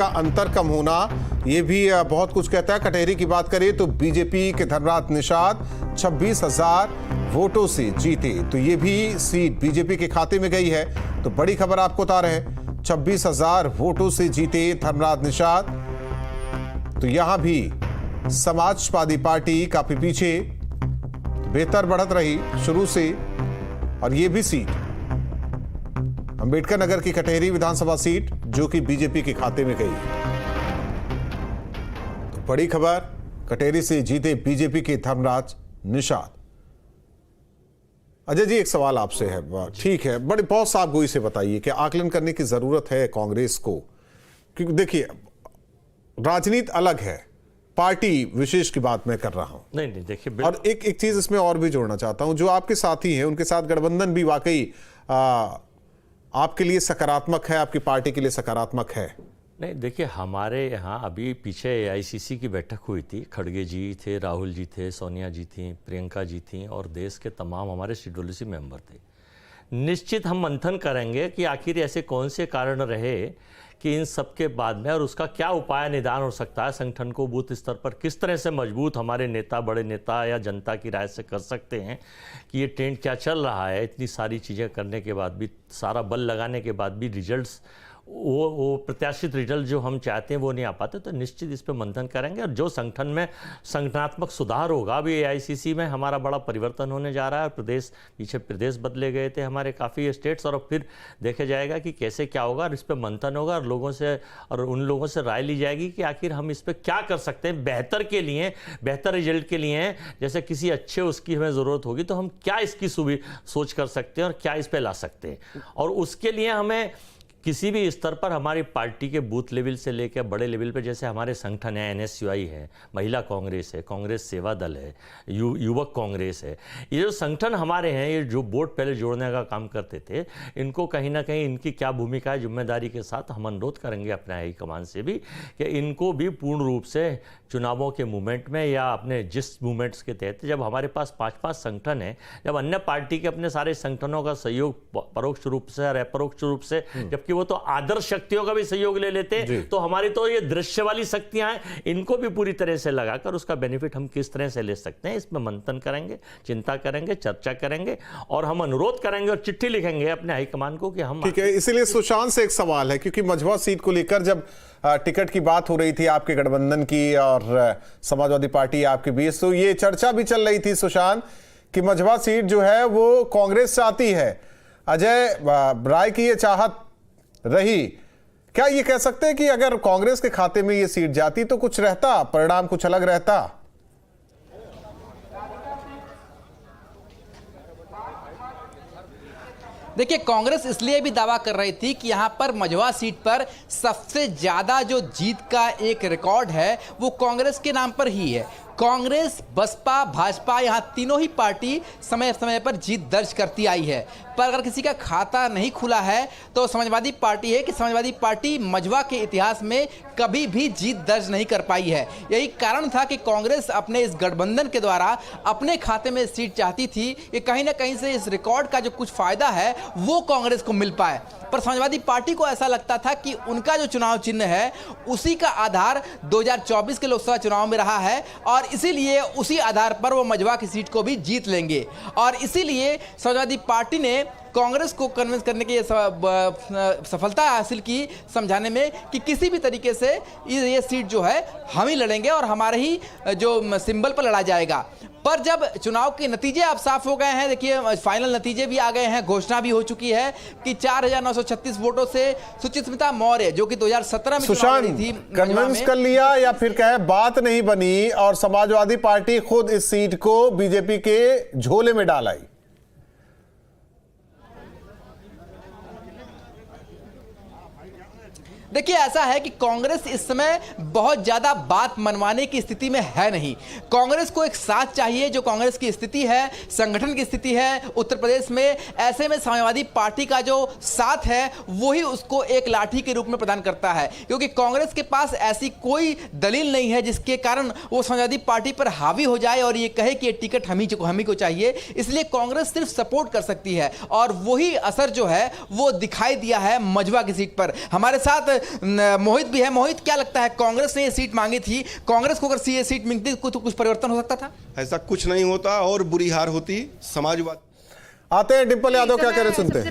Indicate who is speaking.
Speaker 1: का अंतर कम होना ये भी बहुत कुछ कहता है। कटहरी की बात करें तो बीजेपी के धर्मराज निषाद 26,000 वोटों से जीते, तो ये भी सीट बीजेपी के खाते में गई है। तो बड़ी खबर आपको बता रहे हैं, 26,000 वोटों से जीते धर्मराज निषाद। तो यहां भी समाजवादी पार्टी काफी पीछे, बेहतर बढ़त रही शुरू से। और ये भी सीट अंबेडकर नगर की कटहरी विधानसभा सीट जो कि बीजेपी के खाते में गई। तो बड़ी खबर, कटहरी से जीते बीजेपी के धर्मराज निषाद। अजय जी, एक सवाल आपसे है। ठीक है, बड़े बहुत साफ गोई से बताइए कि आकलन करने की जरूरत है कांग्रेस को, क्योंकि देखिए राजनीति अलग है, पार्टी विशेष की बात मैं कर रहा हूं।
Speaker 2: नहीं देखिए,
Speaker 1: और एक चीज इसमें और भी जोड़ना चाहता हूं, जो आपके साथी हैं उनके साथ गठबंधन भी वाकई आपके लिए सकारात्मक है, आपकी पार्टी के लिए सकारात्मक है?
Speaker 2: नहीं देखिए, हमारे यहाँ अभी पीछे एआईसीसी की बैठक हुई थी। खड़गे जी थे, राहुल जी थे, सोनिया जी थी, प्रियंका जी थी और देश के तमाम हमारे शेड्यूल मेंबर थे। निश्चित हम मंथन करेंगे कि आखिर ऐसे कौन से कारण रहे कि इन सब के बाद में, और उसका क्या उपाय निदान हो सकता है, संगठन को बूथ स्तर पर किस तरह से मजबूत हमारे नेता, बड़े नेता या जनता की राय से कर सकते हैं कि ये ट्रेंड क्या चल रहा है। इतनी सारी चीज़ें करने के बाद भी, सारा बल लगाने के बाद भी रिजल्ट्स वो प्रत्याशित रिजल्ट जो हम चाहते हैं वो नहीं आ पाते। तो निश्चित इस पर मंथन करेंगे और जो संगठन में संगठनात्मक सुधार होगा। अभी एआईसीसी में हमारा बड़ा परिवर्तन होने जा रहा है। पीछे प्रदेश बदले गए थे हमारे काफ़ी स्टेट्स, और फिर देखा जाएगा कि कैसे क्या होगा और इस पर मंथन होगा और उन लोगों से राय ली जाएगी कि आखिर हम इस पर क्या कर सकते हैं बेहतर के लिए, बेहतर रिजल्ट के लिए। जैसे किसी अच्छे उसकी हमें ज़रूरत होगी तो हम क्या इसकी सोच कर सकते हैं और क्या इस पर ला सकते हैं। और उसके लिए हमें किसी भी स्तर पर हमारी पार्टी के बूथ लेवल से लेकर बड़े लेवल पर, जैसे हमारे संगठन है, एनएसयूआई है, महिला कांग्रेस है, कांग्रेस सेवा दल है, युवक कांग्रेस है, ये जो संगठन हमारे हैं, ये जो बोर्ड पहले जोड़ने का काम करते थे, इनको कहीं ना कहीं इनकी क्या भूमिका है, जिम्मेदारी के साथ हम अनुरोध करेंगे अपने हाईकमान से भी कि इनको भी पूर्ण रूप से चुनावों के मूवमेंट में या अपने जिस मूवमेंट्स के तहत, जब हमारे पास 5-5 संगठन है, जब अन्य पार्टी के अपने सारे संगठनों का सहयोग परोक्ष रूप से और अपरोक्ष रूप से, जबकि वो तो आदर्श शक्तियों का भी सहयोग ले लेते हैं, तो हमारी तो ये दृश्य वाली शक्तियां हैं, इनको भी पूरी तरह से लगाकर उसका बेनिफिट हम किस तरह से ले सकते हैं, इसमें मंथन करेंगे, चिंता करेंगे, चर्चा करेंगे और हम अनुरोध करेंगे और चिट्ठी लिखेंगे अपने हाईकमान को कि हम।
Speaker 1: ठीक है, इसीलिए सुशांत से एक सवाल है, क्योंकि मझवा सीट को लेकर जब टिकट की बात हो रही थी आपके गठबंधन की और समाजवादी पार्टी आपके बीच, तो ये चर्चा भी चल रही थी सुशांत कि मझवा सीट जो है वो कांग्रेस चाहती है। अजय राय की ये चाहत रही, क्या ये कह सकते हैं कि अगर कांग्रेस के खाते में ये सीट जाती तो कुछ रहता, परिणाम कुछ अलग रहता?
Speaker 3: देखिए, कांग्रेस इसलिए भी दावा कर रही थी कि यहां पर मझवा सीट पर सबसे ज्यादा जो जीत का एक रिकॉर्ड है वो कांग्रेस के नाम पर ही है। कांग्रेस, बसपा, भाजपा, यहां तीनों ही पार्टी समय समय पर जीत दर्ज करती आई है, पर अगर किसी का खाता नहीं खुला है तो समाजवादी पार्टी है कि समाजवादी पार्टी मझवा के इतिहास में कभी भी जीत दर्ज नहीं कर पाई है। यही कारण था कि कांग्रेस अपने इस गठबंधन के द्वारा अपने खाते में सीट चाहती थी कि कहीं ना कहीं से इस रिकॉर्ड का जो कुछ फायदा है वो कांग्रेस को मिल पाए। पर समाजवादी पार्टी को ऐसा लगता था कि उनका जो चुनाव चिन्ह है उसी का आधार 2024 के लोकसभा चुनाव में रहा है और इसीलिए उसी आधार पर वो मझवा की सीट को भी जीत लेंगे। और इसीलिए समाजवादी पार्टी ने कांग्रेस को कन्विंस करने की सफलता हासिल की, समझाने में कि किसी भी तरीके से ये सीट जो है हम ही लड़ेंगे और हमारे ही जो सिंबल पर लड़ा जाएगा। पर जब चुनाव के नतीजे अब साफ हो गए हैं, देखिए फाइनल नतीजे भी आ गए हैं, घोषणा भी हो चुकी है कि 4,936 वोटों से सुचिस्मिता मौर्य, जो कि 2017 में चुनाव लड़ी थी,
Speaker 1: कन्विंस कर लिया या फिर कहे बात नहीं बनी और समाजवादी पार्टी खुद इस सीट को बीजेपी के झोले में डाल आई?
Speaker 3: देखिए, ऐसा है कि कांग्रेस इस समय बहुत ज्यादा बात मनवाने की स्थिति में है नहीं। कांग्रेस को एक साथ चाहिए, जो कांग्रेस की स्थिति है, संगठन की स्थिति है उत्तर प्रदेश में, ऐसे में समाजवादी पार्टी का जो साथ है वही उसको एक लाठी के रूप में प्रदान करता है, क्योंकि कांग्रेस के पास ऐसी कोई दलील नहीं है जिसके कारण वो समाजवादी पार्टी पर हावी हो जाए और ये कहे कि ये टिकट हम ही को चाहिए। इसलिए कांग्रेस सिर्फ सपोर्ट कर सकती है और वही असर जो है वो दिखाई दिया है मझवा की सीट पर। हमारे साथ मोहित भी है। मोहित, क्या लगता है, कांग्रेस ने ये सीट मांगी थी, कांग्रेस को अगर ये सीट मिलती तो कुछ परिवर्तन हो सकता था?
Speaker 4: ऐसा कुछ नहीं होता और बुरी हार होती समाजवाद।
Speaker 1: आते हैं डिंपल यादव क्या कह रहे सुनते हैं।